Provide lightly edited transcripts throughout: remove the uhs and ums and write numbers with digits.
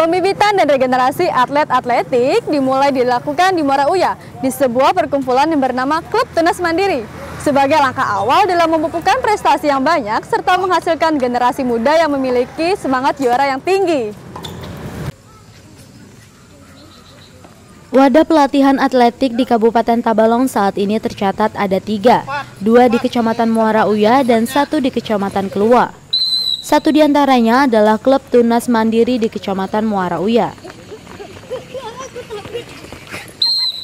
Pembibitan dan regenerasi atlet atletik dimulai dilakukan di Muara Uya di sebuah perkumpulan yang bernama Klub Tunas Mandiri sebagai langkah awal dalam memupukkan prestasi yang banyak serta menghasilkan generasi muda yang memiliki semangat juara yang tinggi. Wadah pelatihan atletik di Kabupaten Tabalong saat ini tercatat ada 3, 2 di Kecamatan Muara Uya dan 1 di Kecamatan Kelua. Satu di antaranya adalah Klub Tunas Mandiri di Kecamatan Muara Uya.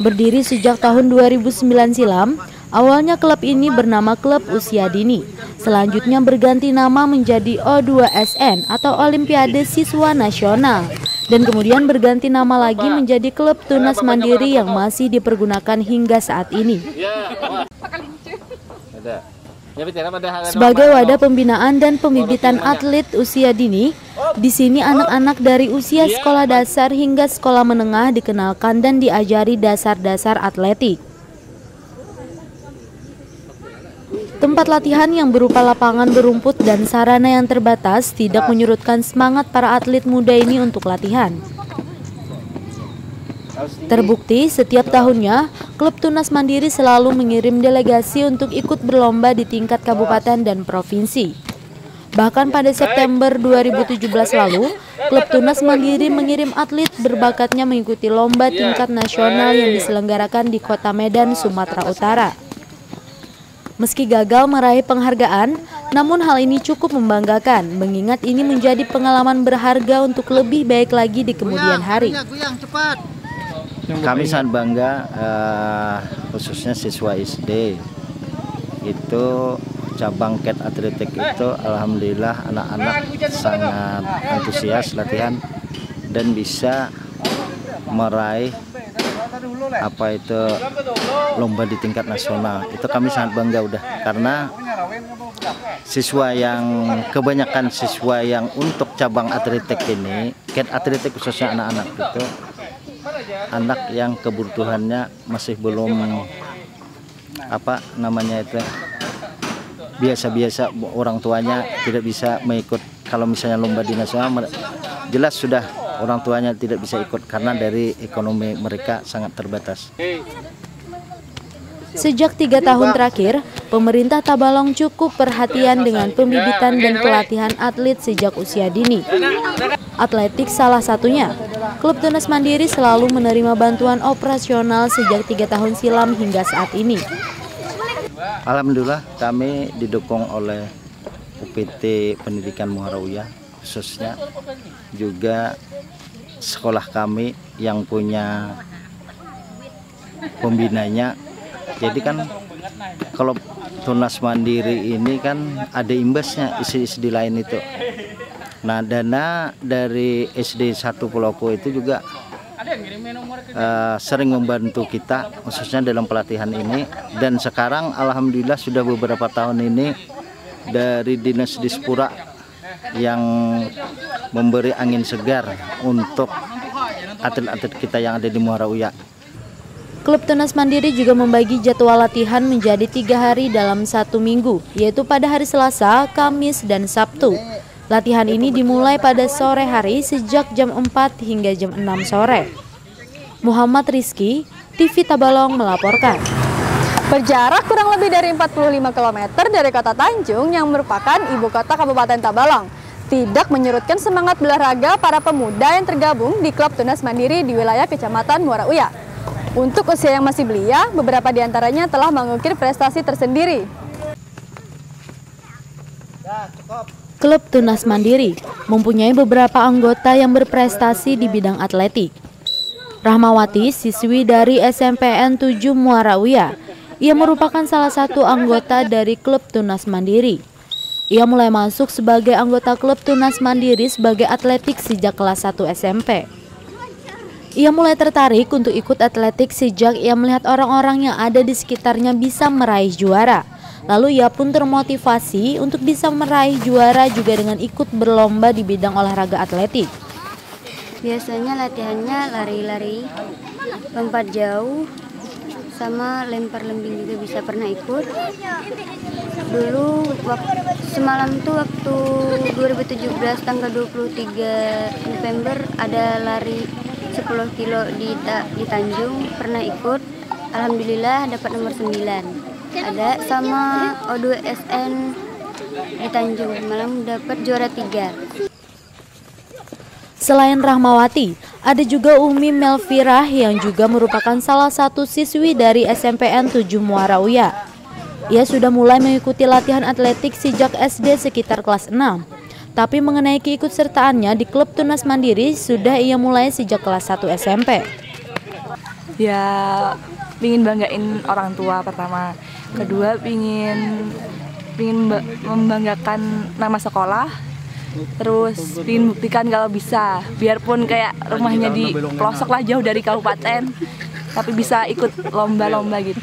Berdiri sejak tahun 2009 silam, awalnya klub ini bernama Klub Usia Dini. Selanjutnya berganti nama menjadi O2SN atau Olimpiade Siswa Nasional. Dan kemudian berganti nama lagi menjadi Klub Tunas Mandiri yang masih dipergunakan hingga saat ini. Sebagai wadah pembinaan dan pembibitan atlet usia dini, di sini anak-anak dari usia sekolah dasar hingga sekolah menengah dikenalkan dan diajari dasar-dasar atletik. Tempat latihan yang berupa lapangan berumput dan sarana yang terbatas tidak menyurutkan semangat para atlet muda ini untuk latihan. Terbukti setiap tahunnya, Klub Tunas Mandiri selalu mengirim delegasi untuk ikut berlomba di tingkat kabupaten dan provinsi. Bahkan pada September 2017 lalu, Klub Tunas Mandiri mengirim atlet berbakatnya mengikuti lomba tingkat nasional yang diselenggarakan di Kota Medan, Sumatera Utara. Meski gagal meraih penghargaan, namun hal ini cukup membanggakan, mengingat ini menjadi pengalaman berharga untuk lebih baik lagi di kemudian hari. Kami sangat bangga, khususnya siswa SD. Itu cabang ket atletik itu, alhamdulillah anak-anak sangat antusias latihan dan bisa meraih lomba di tingkat nasional. Itu kami sangat bangga udah, karena siswa yang kebanyakan siswa yang untuk cabang atletik ini, ket atletik khususnya anak-anak itu anak yang kebutuhannya masih belum biasa-biasa, orang tuanya tidak bisa mengikut. Kalau misalnya lomba di nasional, jelas sudah orang tuanya tidak bisa ikut karena dari ekonomi mereka sangat terbatas. Sejak 3 tahun terakhir, pemerintah Tabalong cukup perhatian dengan pembibitan dan pelatihan atlet sejak usia dini. Atletik salah satunya. Klub Tunas Mandiri selalu menerima bantuan operasional sejak 3 tahun silam hingga saat ini. Alhamdulillah kami didukung oleh UPT Pendidikan Muara Uya, khususnya juga sekolah kami yang punya pembinanya. Jadi kan kalau Tunas Mandiri ini kan ada imbasnya SD lain itu. Nah, dana dari SD 1 Pulau itu juga sering membantu kita khususnya dalam pelatihan ini. Dan sekarang alhamdulillah sudah beberapa tahun ini dari Dinas Dispura yang memberi angin segar untuk atlet-atlet kita yang ada di Muara Uya. Klub Tunas Mandiri juga membagi jadwal latihan menjadi 3 hari dalam 1 minggu, yaitu pada hari Selasa, Kamis, dan Sabtu. Latihan ini dimulai pada sore hari sejak jam 4 hingga jam 6 sore. Muhammad Rizky, TV Tabalong melaporkan. Berjarak kurang lebih dari 45 km dari kota Tanjung yang merupakan ibu kota Kabupaten Tabalong, tidak menyurutkan semangat olahraga para pemuda yang tergabung di Klub Tunas Mandiri di wilayah Kecamatan Muara Uya. Untuk usia yang masih belia, beberapa di antaranya telah mengukir prestasi tersendiri. Klub Tunas Mandiri mempunyai beberapa anggota yang berprestasi di bidang atletik. Rahmawati, siswi dari SMPN 7 Muara Uya, ia merupakan salah satu anggota dari Klub Tunas Mandiri. Ia mulai masuk sebagai anggota Klub Tunas Mandiri sebagai atletik sejak kelas 1 SMP. Ia mulai tertarik untuk ikut atletik sejak ia melihat orang-orang yang ada di sekitarnya bisa meraih juara. Lalu ia pun termotivasi untuk bisa meraih juara juga dengan ikut berlomba di bidang olahraga atletik. Biasanya latihannya lari-lari, lompat jauh, sama lempar lembing juga bisa pernah ikut. Dulu semalam tuh waktu 2017 tanggal 23 November ada lari 10 kilo di Tanjung, pernah ikut. Alhamdulillah dapat nomor 9. Ada sama O2SN di Tanjung, malam dapat juara 3. Selain Rahmawati, ada juga Umi Melvirah yang juga merupakan salah satu siswi dari SMPN 7 Muara Uya. Ia sudah mulai mengikuti latihan atletik sejak SD sekitar kelas 6. Tapi mengenai keikutsertaannya di klub Tunas Mandiri sudah ia mulai sejak kelas 1 SMP. Ya, ingin banggain orang tua pertama. Kedua, ingin membanggakan nama sekolah. Terus ingin buktikan kalau bisa, biarpun kayak rumahnya di pelosok lah, jauh dari kabupaten, tapi bisa ikut lomba-lomba gitu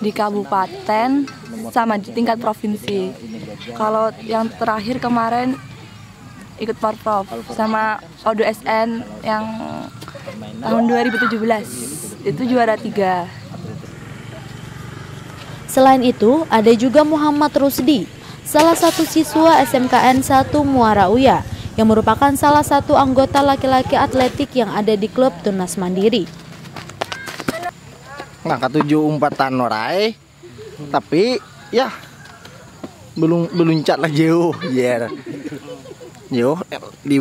di kabupaten sama di tingkat provinsi. Kalau yang terakhir kemarin ikut Porprov sama O2SN yang tahun 2017, itu juara 3. Selain itu, ada juga Muhammad Rusdi, salah satu siswa SMKN 1 Muara Uya yang merupakan salah satu anggota laki-laki atletik yang ada di klub Tunas Mandiri. Ngangkat 7 umpatan orai, tapi ya belum cat lah jauh, jauh di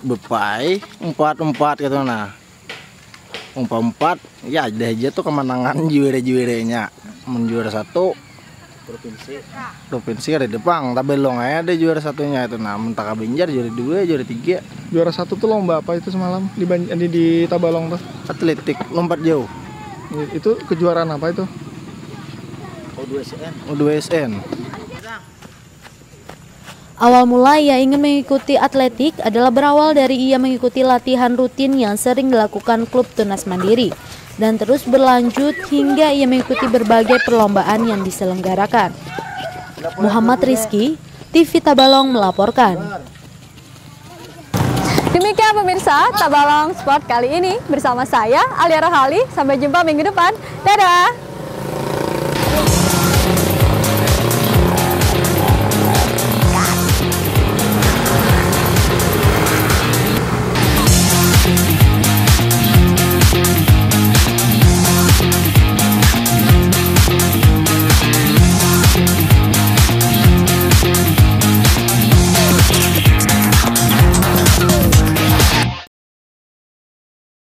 bepai 4 gitu nah, 4 ya ada aja tuh kemenangan juara-juaranya, menjuara 1 provinsi ada Depang, Tabelong ada juara 1-nya itu. Nah, Mentaka Banjar juara 2, juara 3. Juara 1 tuh lomba apa itu semalam di Tabalong tuh? Atletik lompat jauh. Itu kejuaraan apa itu? O2SN. Awal mula ia ingin mengikuti atletik adalah berawal dari ia mengikuti latihan rutin yang sering dilakukan klub Tunas Mandiri dan terus berlanjut hingga ia mengikuti berbagai perlombaan yang diselenggarakan. Muhammad Rizky, TV Tabalong melaporkan. Demikian pemirsa Tabalong Sport kali ini bersama saya Alia Rohali. Sampai jumpa minggu depan. Dadah.